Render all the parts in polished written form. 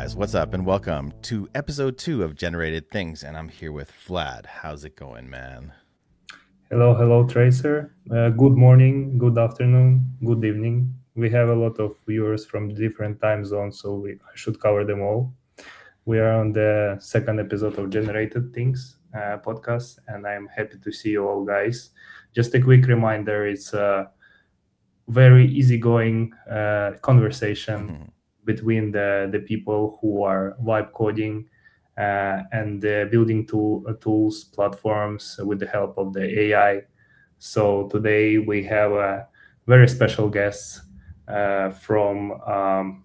guys, what's up and welcome to episode 2 of Generated Things, and I'm here with Vlad. How's it going, man? Hello, Tracer. Good morning, good afternoon, good evening. We have a lot of viewers from different time zones, so I should cover them all. We are on the second episode of Generated Things podcast, and I'm happy to see you all, guys. Just a quick reminder, it's a very easygoing conversation between the people who are vibe coding and building tools, platforms with the help of the AI. So today we have a very special guest from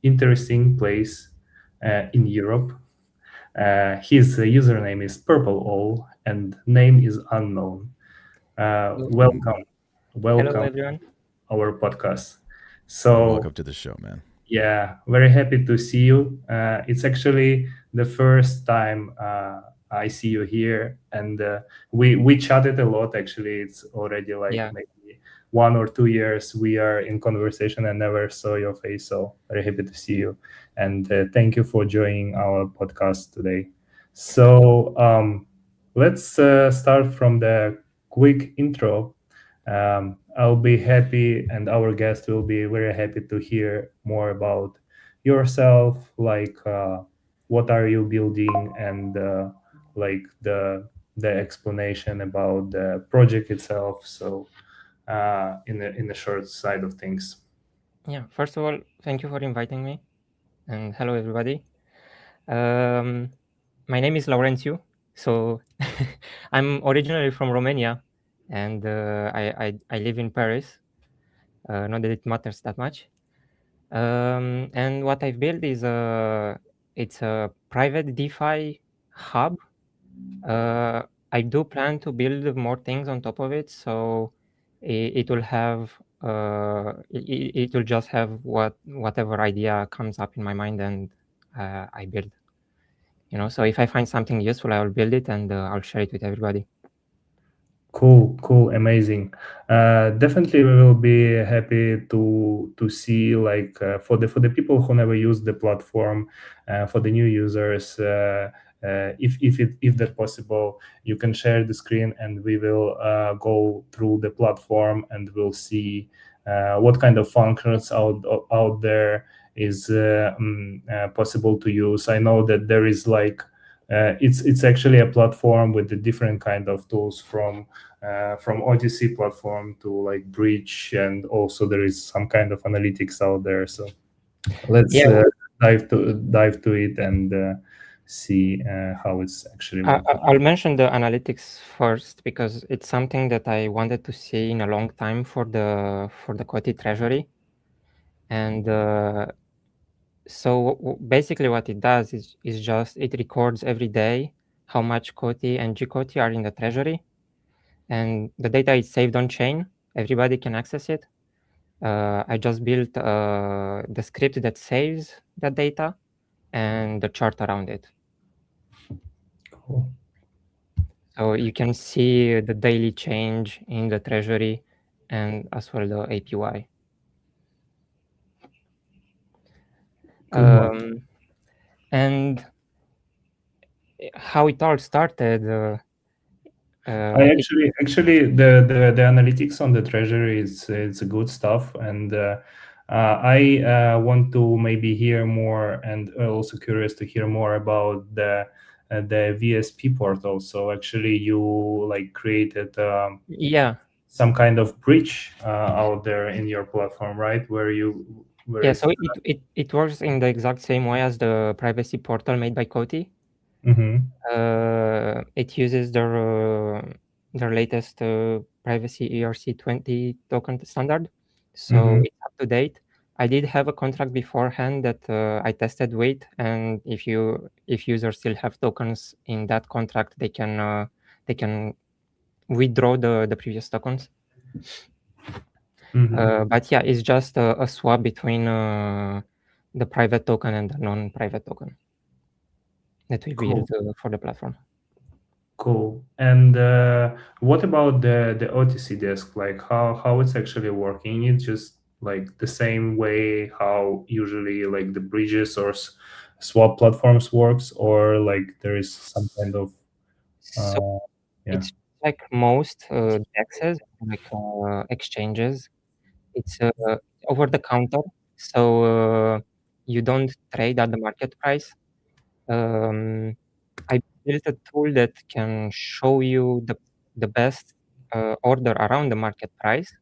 interesting place in Europe. His username is PurpleOwl and name is unknown. Welcome, Hello, everyone. our podcast. So welcome to the show, man. Yeah, very happy to see you. It's actually the first time I see you here, and we chatted a lot. Actually, it's already maybe 1 or 2 years we are in conversation and never saw your face. So very happy to see you, and thank you for joining our podcast today. So let's start from the quick intro. I'll be happy, and our guest will be very happy to hear more about yourself, like what are you building, and like the explanation about the project itself. So, in the short side of things. Yeah. First of all, thank you for inviting me, and hello, everybody. My name is Laurențiu. So I'm originally from Romania, and I live in Paris. Not that it matters that much. And what I've built is it's a private DeFi hub. I do plan to build more things on top of it, so it will have it will just have whatever idea comes up in my mind, and I build. So if I find something useful, I will build it and I'll share it with everybody. Cool, amazing. Definitely, we will be happy to see, like for the people who never use the platform, for the new users. If that's possible, you can share the screen and we will go through the platform and we'll see what kind of functions out there is possible to use. I know that there is like it's actually a platform with the different kind of tools from OTC platform to like Bridge, and also there is some kind of analytics out there. So let's dive to it and see how it's actually working. I'll mention the analytics first because it's something that I wanted to see in a long time for the Kotti treasury. And so basically what it does is just it records every day how much Kotti and G-Kotti are in the treasury, and the data is saved on chain. Everybody can access it. I just built the script that saves that data and the chart around it. Cool. So you can see the daily change in the treasury and as well the APY. And how it all started. Actually, the analytics on the treasury it's good stuff, and I want to maybe hear more, and also curious to hear more about the VSP portal. So actually, you like created some kind of bridge out there in your platform, right? So it works in the exact same way as the privacy portal made by Kotti. It uses their latest privacy ERC20 token standard, so it's up to date. I did have a contract beforehand that I tested with, and if users still have tokens in that contract, they can withdraw the previous tokens. But yeah, it's just a swap between the private token and the non-private token that we built for the platform. Cool. And what about the OTC desk? Like how it's actually working? It's just like the same way how usually like the bridges or swap platforms works, or like there is some kind of So yeah. it's like most DEXs, like exchanges. It's over the counter, so you don't trade at the market price. I built a tool that can show you the best order around the market price.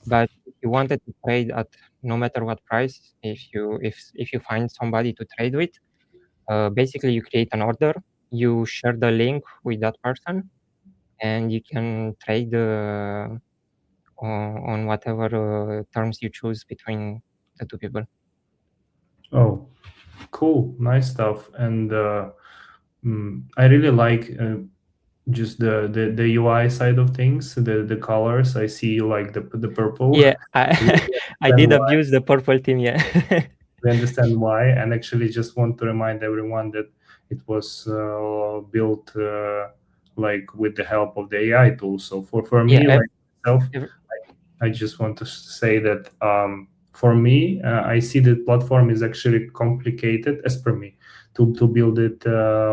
But if you wanted to trade at no matter what price, if you find somebody to trade with, basically you create an order, you share the link with that person, and you can trade on whatever terms you choose between the two people. Oh, cool, nice stuff. And I really like just the UI side of things, the colors. I see like the purple. Yeah, I did Why. abuse the purple team. Yeah. We understand why, and actually just want to remind everyone that it was built like with the help of the AI tool. So for me, Yeah. like myself, I just want to say that for me, I see the platform is actually complicated as per me to build it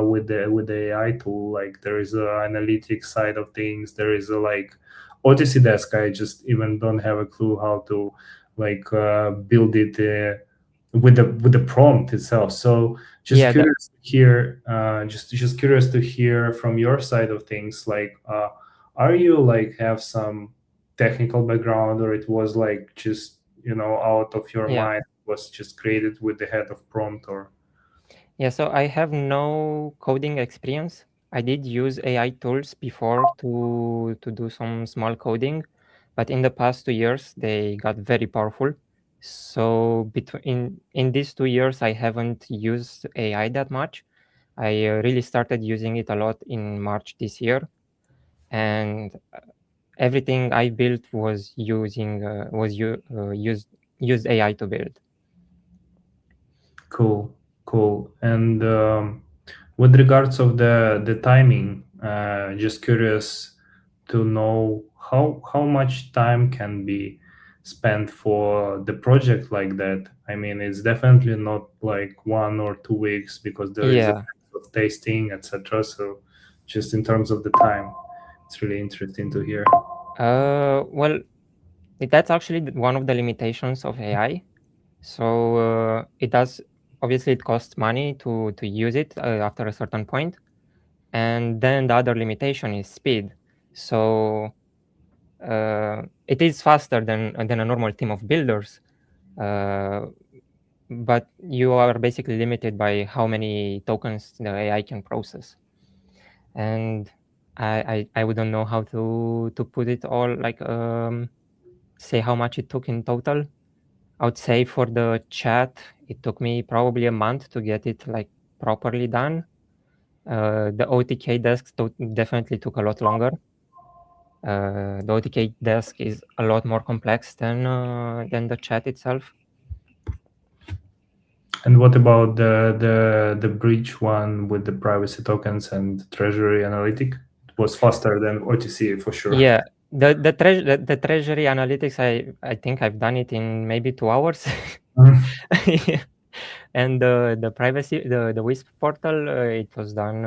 with the AI tool. Like there is a analytics side of things. There is a like OTC desk. I just even don't have a clue how to like build it with the prompt itself. So just Yeah, curious to hear, just curious to hear from your side of things. Like, are you like have some technical background, or it was like just out of your yeah. mind, was just created with the head of prompt? Or Yeah, so I have no coding experience. I did use AI tools before to do some small coding, but in the past 2 years they got very powerful. So between in these 2 years I haven't used AI that much. I really started using it a lot in March this year, and everything I built was used AI to build. cool. And with regards of the timing, just curious to know how much time can be spent for the project like that. I mean, it's definitely not like 1 or 2 weeks, because there is a Yeah. phase of tasting, etc. So just in terms of the time, it's really interesting to hear. Well, that's actually one of the limitations of AI. So it does obviously it costs money to use it after a certain point, and then the other limitation is speed. So it is faster than a normal team of builders, uh, but you are basically limited by how many tokens the AI can process. And I wouldn't know how to put it all, like say how much it took in total. I would say for the chat, it took me probably a month to get it like properly done. The OTK desk definitely took a lot longer. The OTK desk is a lot more complex than the chat itself. And what about the bridge one with the privacy tokens and treasury analytic? It was faster than OTC for sure. Yeah, the treasury analytics, I think I've done it in maybe 2 hours. And the privacy, the WISP portal, it was done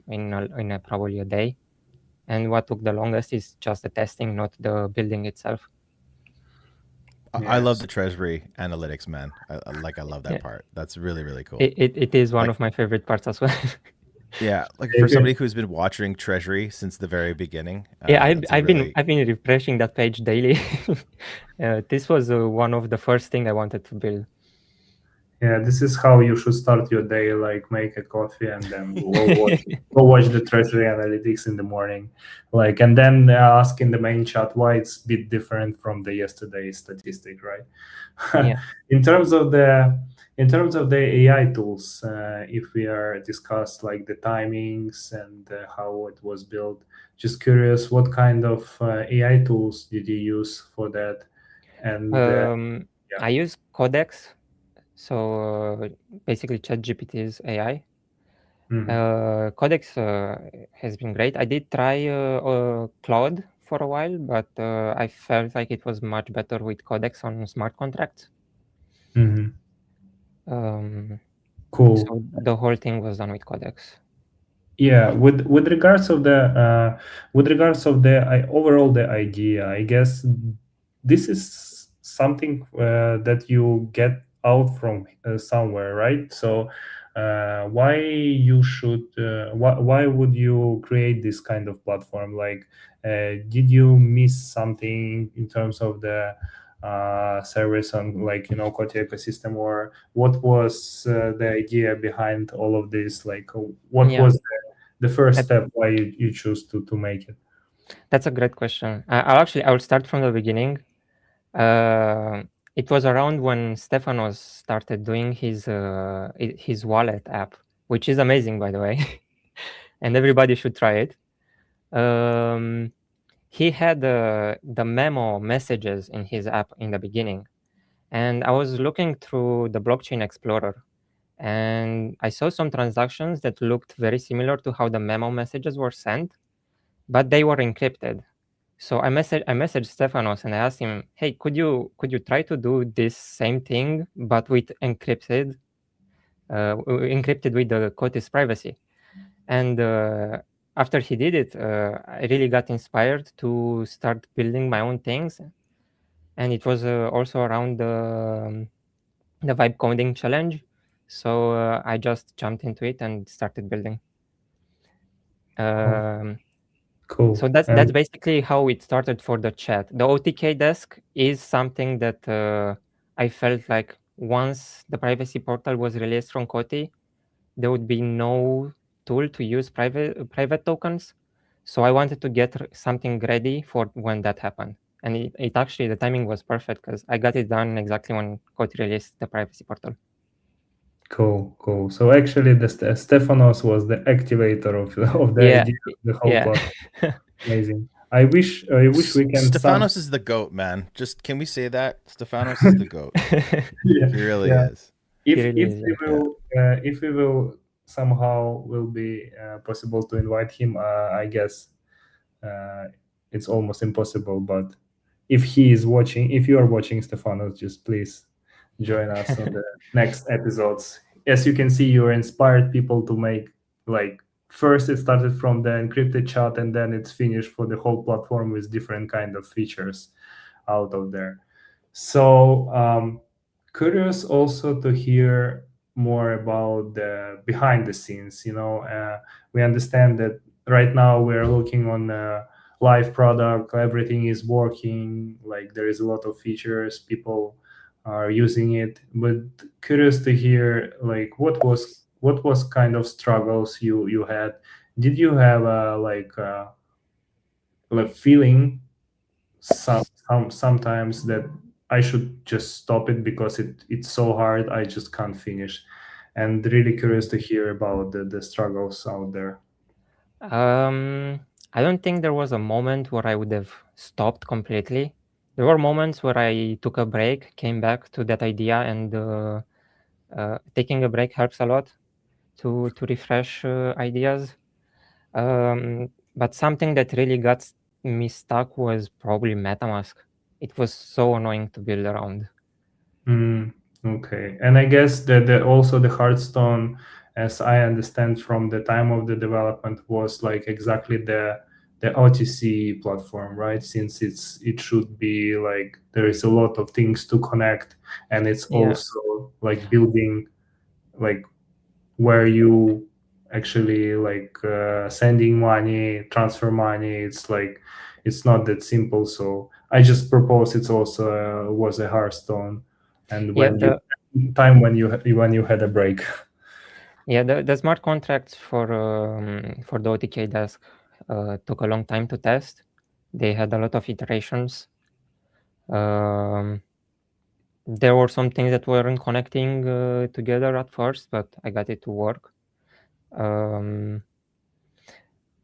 in probably a day. And what took the longest is just the testing, not the building itself. I love Yes. the treasury analytics, man. I love that Yeah. part. That's really, really cool. It is one Like- of my favorite parts as well. Yeah, like for somebody who's been watching treasury since the very beginning. Yeah, it's a really- I've been refreshing that page daily. This was one of the first thing I wanted to build. Yeah, this is how you should start your day. Like make a coffee and then go watch the treasury analytics in the morning. Like, and then ask in the main chat why it's a bit different from the yesterday's statistic, right? Yeah. in terms of the AI tools, if we are discussed like the timings and how it was built, just curious, what kind of AI tools did you use for that? And I use Codex, so basically ChatGPT's AI. Codex has been great. I did try Claude for a while, but I felt like it was much better with codecs on smart contracts. Cool. So the whole thing was done with codecs. Yeah, with regards of the overall the idea, I guess this is something that you get out from somewhere, right? So why you should why would you create this kind of platform? Like, did you miss something in terms of the service on, like, Kotlin ecosystem, or what was the idea behind all of this? Like, what Yeah. was the first step why you choose to make it? That's a great question. I will start from the beginning. It was around when Stefanos started doing his wallet app, which is amazing, by the way, and everybody should try it. He had the memo messages in his app in the beginning, and I was looking through the blockchain explorer, and I saw some transactions that looked very similar to how the memo messages were sent, but they were encrypted. So I messaged Stefanos and I asked him, "Hey, could you try to do this same thing but with encrypted with the Kotis privacy?" And after he did it, I really got inspired to start building my own things. And it was also around the Vibe Coding Challenge, so I just jumped into it and started building. Cool. So that's basically how it started for the chat. The OTK desk is something that I felt like once the privacy portal was released from Koti, there would be no tool to use private tokens. So I wanted to get something ready for when that happened. And it actually, the timing was perfect because I got it done exactly when Koti released the privacy portal. Cool. So actually, the Stefanos was the activator of the idea of the whole platform. Amazing. I wish we can. Stefanos is the goat, man. Just can we say that Stefanos is the goat? Yeah, He really is. If we will somehow will be possible to invite him, I guess it's almost impossible. But if he is watching, if you are watching, Stefanos, just please join us on the next episodes. As you can see, you're inspired people to make, like, first it started from the encrypted chat and then it's finished for the whole platform with different kind of features out of there. So curious also to hear more about the behind the scenes. We understand that right now we're looking on a live product, everything is working, like there is a lot of features, people are using it, but curious to hear, like, what was kind of struggles you had. Did you have a feeling sometimes that I should just stop it because it's so hard, I just can't finish? And really curious to hear about the struggles out there. I don't think there was a moment where I would have stopped completely. There were moments where I took a break, came back to that idea, and taking a break helps a lot to refresh ideas. But something that really got me stuck was probably MetaMask. It was so annoying to build around. Okay, and I guess that also the Hearthstone, as I understand from the time of the development, was like exactly the OTC platform, right? Since it should be like there is a lot of things to connect, and it's also like building, like, where you actually like sending money, transfer money. It's like it's not that simple. So I just propose it's also was a Hearthstone, and when you had a break. Yeah, the smart contracts for the OTK desk took a long time to test. They had a lot of iterations. There were some things that weren't connecting together at first, but I got it to work. And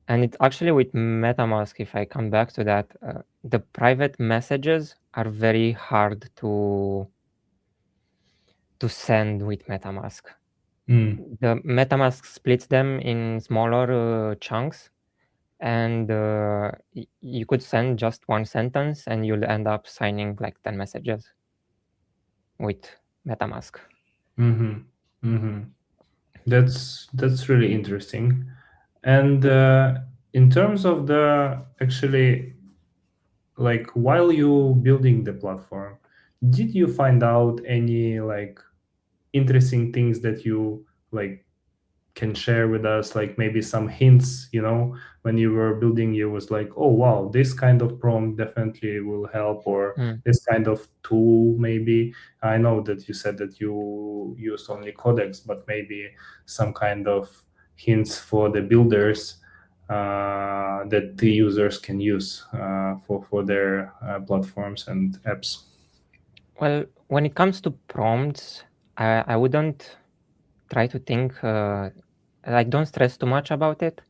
it actually, with MetaMask, if I come back to that, the private messages are very hard to send with MetaMask. The MetaMask splits them in smaller chunks, and you could send just one sentence and you'll end up signing like 10 messages with MetaMask. That's really interesting. And in terms of the actually, like while you building the platform, did you find out any like interesting things that you like can share with us, like maybe some hints, when you were building, you was like, oh wow, this kind of prompt definitely will help, or this kind of tool maybe. I know that you said that you used only codecs, but maybe some kind of hints for the builders that the users can use for their platforms and apps. Well, when it comes to prompts, I wouldn't try to think, like don't stress too much about it.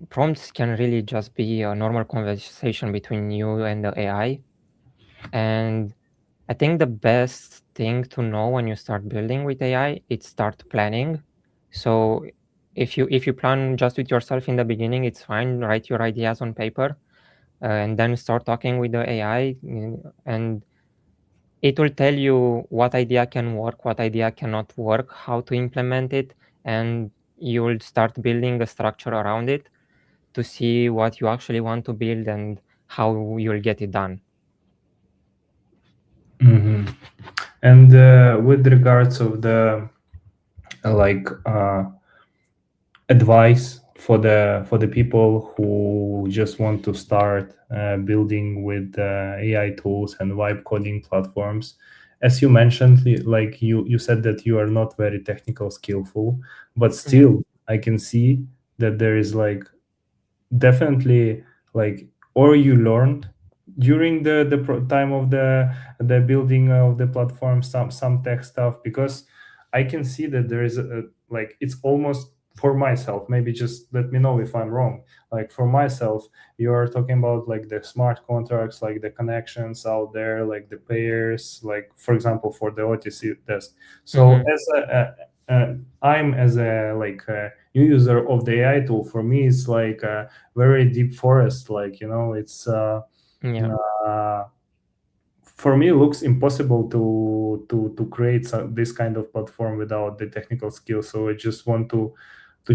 Prompts can really just be a normal conversation between you and the AI. And I think the best thing to know when you start building with AI is start planning. So if you plan just with yourself in the beginning, it's fine. Write your ideas on paper, and then start talking with the AI, and it will tell you what idea can work, what idea cannot work, how to implement it, and you will start building a structure around it to see what you actually want to build and how you'll get it done. And with regards of the like advice for the people who just want to start building with AI tools and vibe coding platforms, as you mentioned, like you said that you are not very technical skillful, but still I can see that there is like definitely like, or you learned during the time of the building of the platform some tech stuff, because I can see that there is like, it's almost, for myself, maybe just let me know if I'm wrong, like for myself, you are talking about like the smart contracts, like the connections out there, like the pairs, like for example for the OTC test. So as I'm as a like new user of the AI tool, for me it's like a very deep forest, like it's for me it looks impossible to create this kind of platform without the technical skills. So I just want to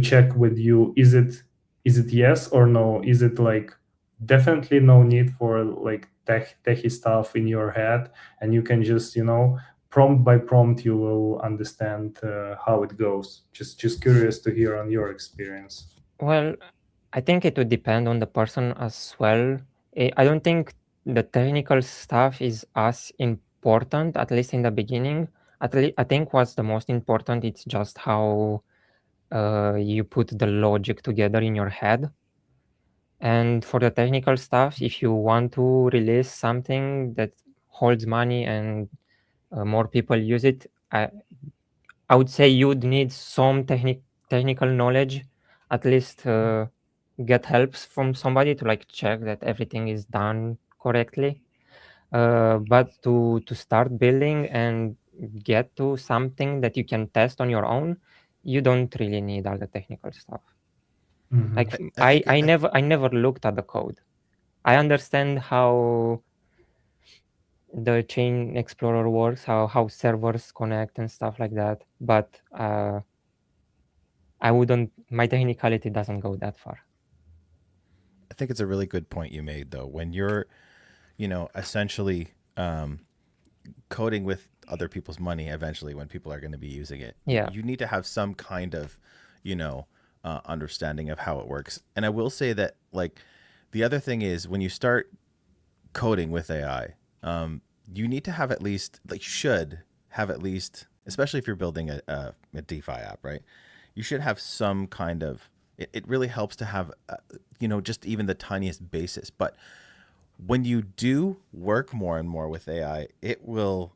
check with you, is it yes or no? Is it like definitely no need for like techie stuff in your head, and you can just prompt by prompt you will understand how it goes? Just curious to hear on your experience. Well, I think it would depend on the person as well. I don't think the technical stuff is as important, at least in the beginning. I think what's the most important, it's just how you put the logic together in your head. And for the technical stuff, if you want to release something that holds money and more people use it, I would say you'd need some technical knowledge, at least get helps from somebody to like check that everything is done correctly. But to start building and get to something that you can test on your own, you don't really need all the technical stuff. Like I never looked at the code. I understand how the chain explorer works, how servers connect and stuff like that, but my technicality doesn't go that far. I think it's a really good point you made, though. When you're, essentially coding with other people's money, eventually, when people are going to be using it, you need to have some kind of, understanding of how it works. And I will say that, like, the other thing is when you start coding with AI, you need to have at least, like, should have at least, especially if you're building a DeFi app, right? You should have some kind of, it really helps to have, just even the tiniest basis. But when you do work more and more with AI, it will,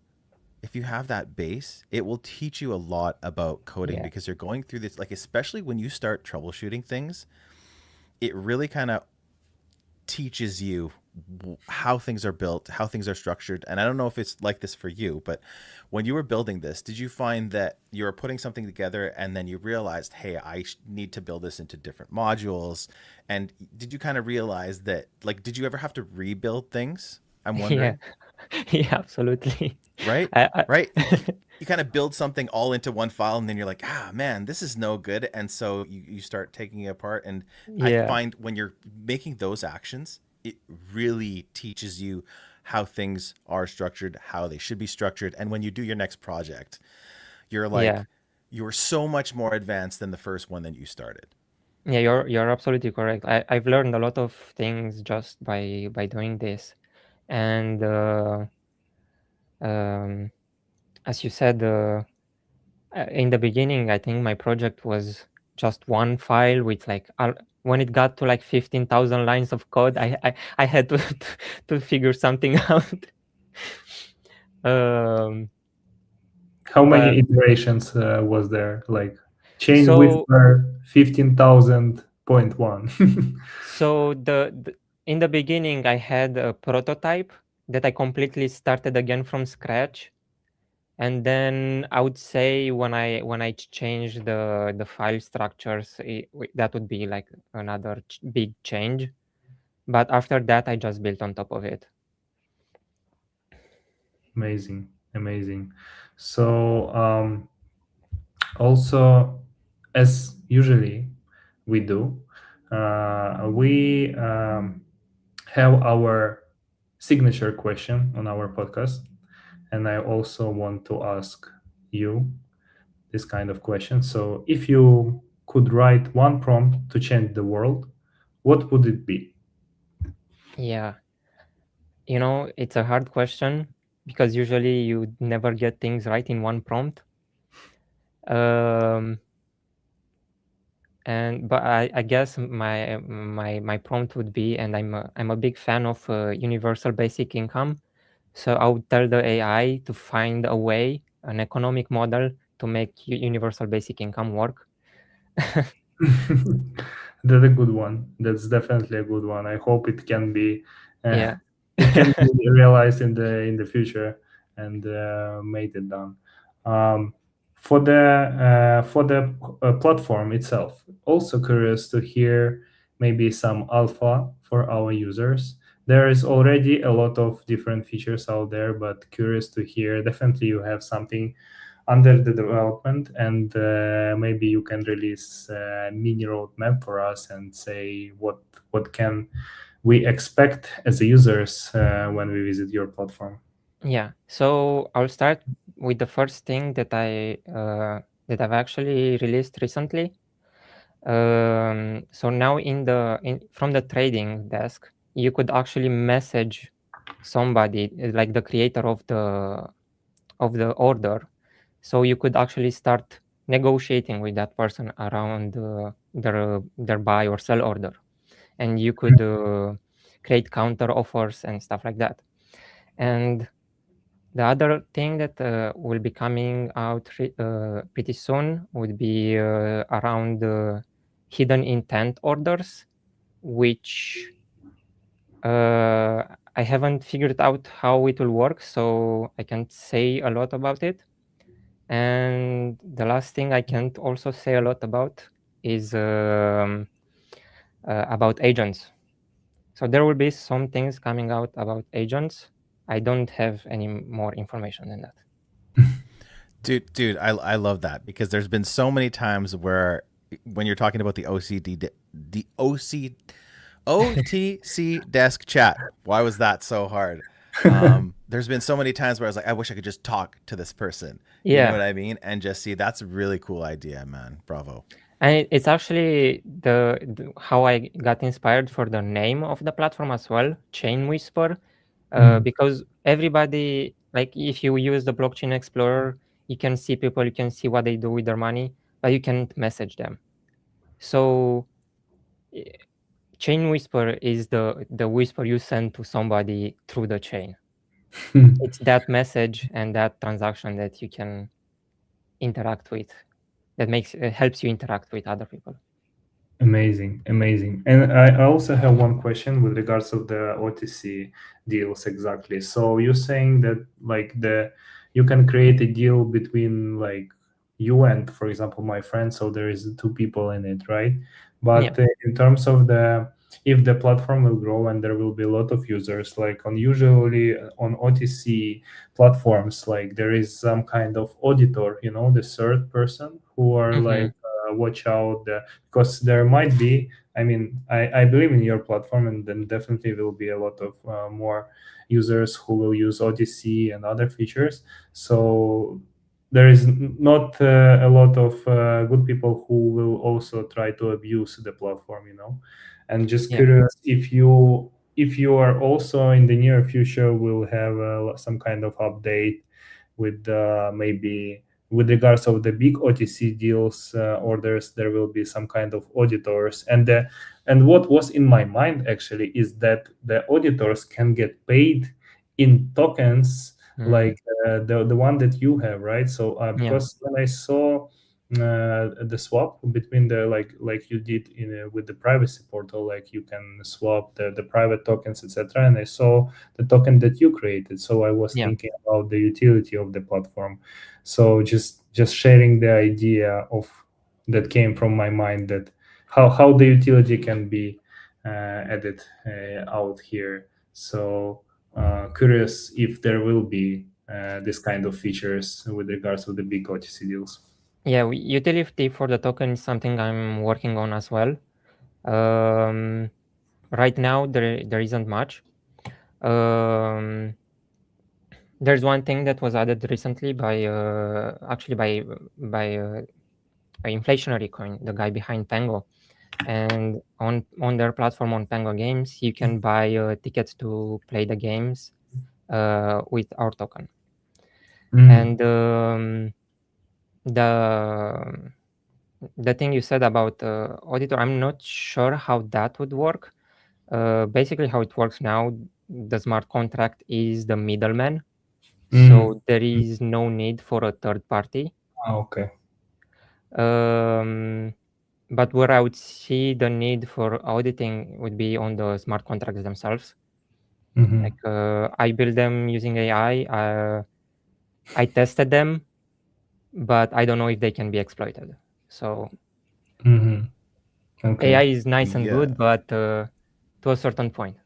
if you have that base, it will teach you a lot about coding, because you're going through this, like, especially when you start troubleshooting things, it really kind of teaches you how things are built, how things are structured. And I don't know if it's like this for you, but when you were building this, did you find that you were putting something together and then you realized, hey, I need to build this into different modules? And did you kind of realize that, like, did you ever have to rebuild things? I'm wondering. Yeah, absolutely. Right? I Right? You kind of build something all into one file and then you're like, man, this is no good. And so you start taking it apart. And I yeah, find when you're making those actions, it really teaches you how things are structured, how they should be structured. And when you do your next project, you're yeah, like, you're so much more advanced than the first one that you started. yeah. You're absolutely correct. I've learned a lot of things just by doing this, and um, as you said, in the beginning, I think my project was just one file with like when it got to like 15,000 lines of code, I had to to figure something out. um, How but many iterations was there? Like chain so whisper 15,000.1. so the in the beginning I had a prototype that I completely started again from scratch, and then I would say when I change the file structures, that would be like another big change. But after that, I just built on top of it. Amazing, amazing. So also, as usually we do, we have our signature question on our podcast, and I also want to ask you this kind of question. So, if you could write one prompt to change the world, what would it be? Yeah, you know, it's a hard question because usually you never get things right in one prompt. Um, but I guess my prompt would be, and I'm a big fan of universal basic income. So I would tell the AI to find a way, an economic model to make universal basic income work. That's a good one. That's definitely a good one. I hope it can be Yeah, it can be realized in the future and made it done. Um, for the platform itself, also curious to hear maybe some alpha for our users. There is already a lot of different features out there, but curious to hear. Definitely, you have something under the development, and maybe you can release a mini roadmap for us and say what can we expect as a users when we visit your platform. yeah. So I'll start with the first thing that I've actually released recently. So now from the trading desk, you could actually message somebody like the creator of the order. So you could actually start negotiating with that person around their buy or sell order, and you could create counter offers and stuff like that. And the other thing that will be coming out pretty soon would be around hidden intent orders, which I haven't figured out how it will work, so I can't say a lot about it. And the last thing I can't also say a lot about is about agents. So there will be some things coming out about agents. I don't have any more information than that. Dude, I love that because there's been so many times where when you're talking about the OTC desk chat, why was that so hard? There's been so many times where I was like, I wish I could just talk to this person. You know Yeah, what I mean? And just see, that's a really cool idea, man. Bravo. and it's actually how I got inspired for the name of the platform as well, Chain Whisper, Mhm. because everybody, like if you use the blockchain explorer, you can see people, you can see what they do with their money, but you can't message them. So eh, Chain Whisper is the whisper you send to somebody through the chain. It's that message and that transaction that you can interact with, that helps you interact with other people. Amazing. And I also have one question with regards of the OTC deals exactly. So you're saying that like you can create a deal between like you and, for example, my friend. So there is two people in it, right? But in terms of if the platform will grow and there will be a lot of users, like usually on OTC platforms, like there is some kind of auditor, the third person who are like watch out because there might be, I believe in your platform, and then definitely will be a lot of more users who will use OTC and other features. So there is not a lot of good people who will also try to abuse the platform, and just curious if you are also in the near future will have some kind of update with maybe with regards of the big OTC deals orders, there will be some kind of auditors. And what was in my mind actually is that the auditors can get paid in tokens, like the one that you have, right? So because when I saw the swap between the like you did with the privacy portal, like you can swap the private tokens, etc. And I saw the token that you created, so I was thinking about the utility of the platform. So just sharing the idea of that came from my mind, that how the utility can be added out here. So curious if there will be this kind of features with regards to the big OTC deals. Yeah, utility for the token is something I'm working on as well. Right now there isn't much. There's one thing that was added recently by actually by Inflationary Coin, the guy behind Tango, and on their platform on Tango Games, you can buy tickets to play the games with our token. And the thing you said about auditor, I'm not sure how that would work. Basically, how it works now, the smart contract is the middleman, so there is no need for a third party. Okay. But where I would see the need for auditing would be on the smart contracts themselves. Like I built them using AI. I tested them, but I don't know if they can be exploited. So okay. AI is nice and good, but to a certain point.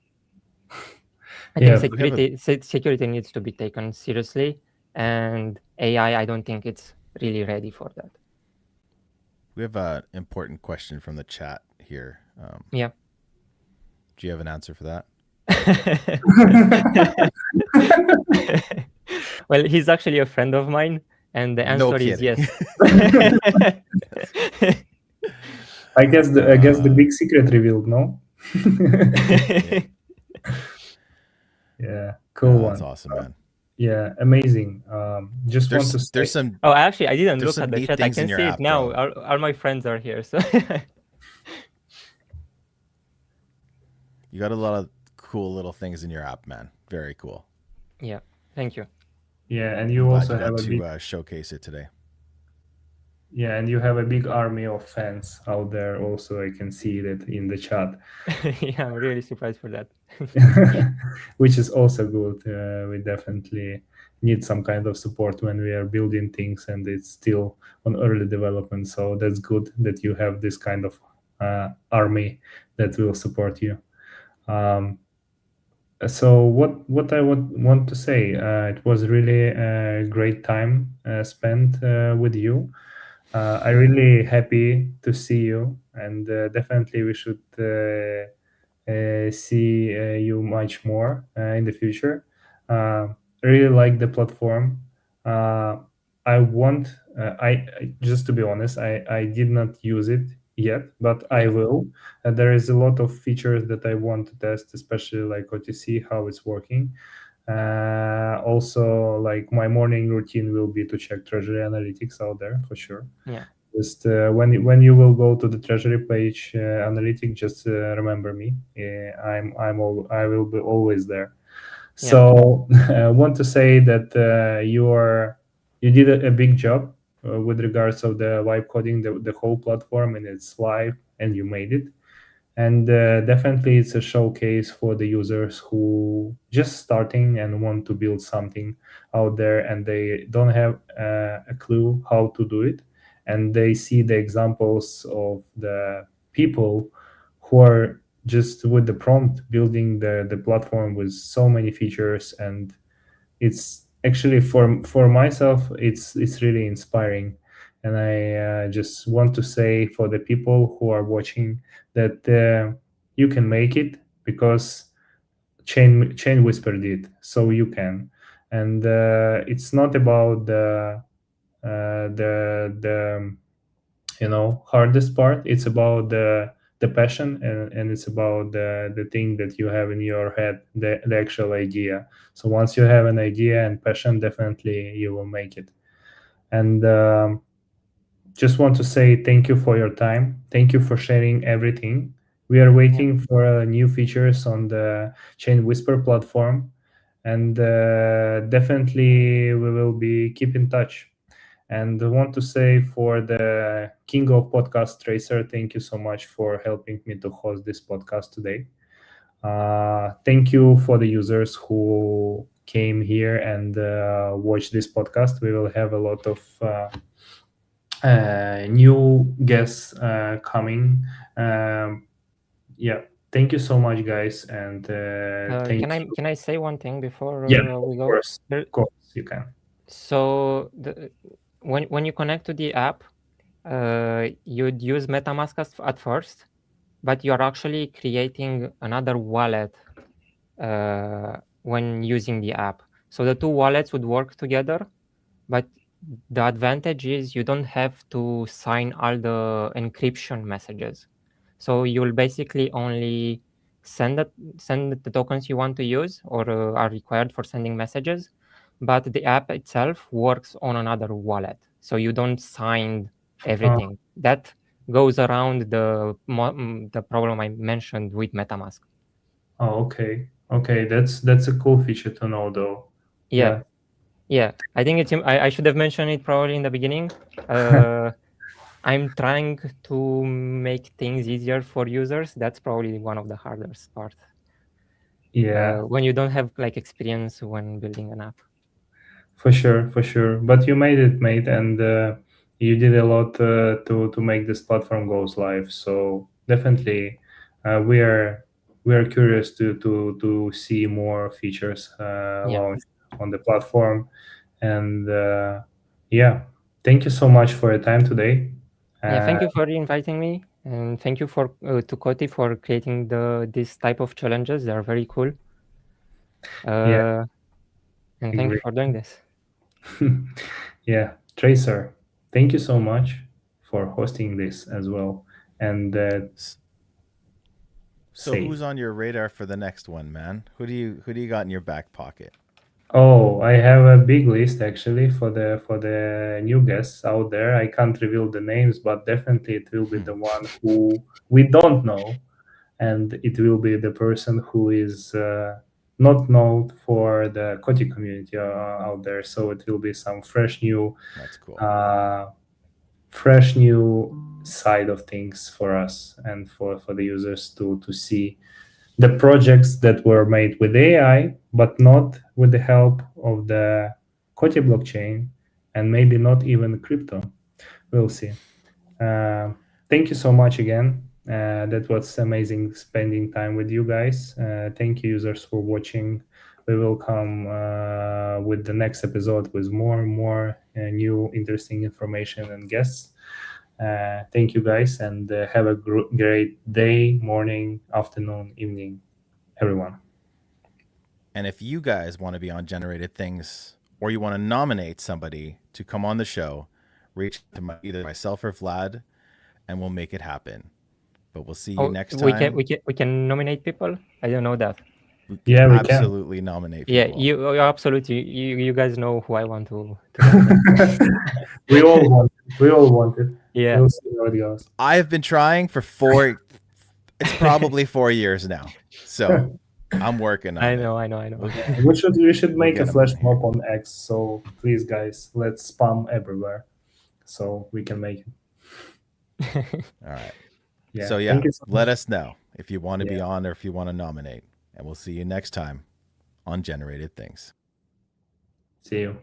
I think security needs to be taken seriously, and AI, I don't think it's really ready for that. We have an important question from the chat here. Yeah. Do you have an answer for that? Well, he's actually a friend of mine, and the answer is yes. I guess the big secret revealed, no? Yeah, cool one. That's awesome, man. Yeah, amazing. Just want to say, there's some. Oh, actually, I didn't look at the chat. I can see app, it now. All my friends are here, so. You got a lot of cool little things in your app, man. Very cool. Yeah, thank you. Yeah, and you also have to showcase it today. Yeah, and you have a big army of fans out there also. I can see that in the chat. Yeah, I'm really surprised for that. Which is also good. We definitely need some kind of support when we are building things and it's still on early development. So that's good that you have this kind of army that will support you. So what I would want to say, it was really a great time spent with you. I'm really happy to see you, and definitely we should see you much more in the future. I really like the platform. I just to be honest, I did not use it yet, but I will. There is a lot of features that I want to test, especially like OTC, how it's working. Also, like my morning routine will be to check treasury analytics out there for sure. Yeah. Just when you will go to the treasury page analytic, just remember me. I will be always there. So I want to say that you did a big job with regards of the vibe coding, the whole platform, and it's live, and you made it. And definitely it's a showcase for the users who just starting and want to build something out there, and they don't have a clue how to do it, and they see the examples of the people who are just with the prompt building the platform with so many features. And it's actually for myself, it's really inspiring. And I just want to say for the people who are watching that you can make it, because chain whisper did, so you can. And it's not about the hardest part. It's about the passion, and it's about the thing that you have in your head, the actual idea. So once you have an idea and passion, definitely you will make it. And just want to say thank you for your time. Thank you for sharing everything. We are waiting for new features on the Chain Whisper platform, and definitely we will be keep in touch. And I want to say for the king of podcast, Tracer, thank you so much for helping me to host this podcast today. Thank you for the users who came here and watched this podcast. We will have a lot of new guests coming. Yeah, thank you so much, guys. And Can I say one thing before yeah, we go? of course you can. So when you connect to the app, you'd use MetaMask at first, but you are actually creating another wallet when using the app. So the two wallets would work together, but the advantage is you don't have to sign all the encryption messages. So you'll basically only send the tokens you want to use or are required for sending messages, but the app itself works on another wallet. So you don't sign everything. That goes around the problem I mentioned with MetaMask. Oh, okay, that's a cool feature to know, though. Yeah, I think I should have mentioned it probably in the beginning. I'm trying to make things easier for users. That's probably one of the hardest parts. Yeah, when you don't have like experience when building an app. for sure. But you made it, mate, and you did a lot to make this platform goes live. So definitely, we are curious to see more features launched on the platform. And yeah, thank you so much for your time today. Thank you for inviting me, and thank you to Koti for creating this type of challenges. They are very cool. And thank you for doing this. Yeah, Tracer, thank you so much for hosting this as well. And so who's on your radar for the next one, man? Who do you got in your back pocket? Oh, I have a big list actually for the new guests out there. I can't reveal the names, but definitely it will be the one who we don't know, and it will be the person who is not known for the Kotti community out there. So it will be some fresh new, that's cool, fresh new side of things for us and for the users to see the projects that were made with AI, but not with the help of the Kotti blockchain, and maybe not even crypto. We'll see. Thank you so much again. That was amazing spending time with you guys. Thank you, users, for watching. We will come with the next episode with more and more new interesting information and guests. Thank you, guys, and have a great day, morning, afternoon, evening, everyone. And if you guys want to be on Generated Things, or you want to nominate somebody to come on the show, reach to either myself or Vlad, and we'll make it happen. But we'll see you next time. We can nominate people. I don't know that. Yeah, we absolutely can nominate people. Yeah, you absolutely. You guys know who I want to we all want it. Yeah. We'll see how it goes. I've been trying for 4. It's probably 4 years now. So I'm working on it. I know. Okay. We should make a flash mob on X. So please, guys, let's spam everywhere. so we can make it. All right. Yeah. So yeah, Thank you so let much. us know if you want to be Yeah. on or if you want to nominate. And we'll see you next time on Generated Things. See you.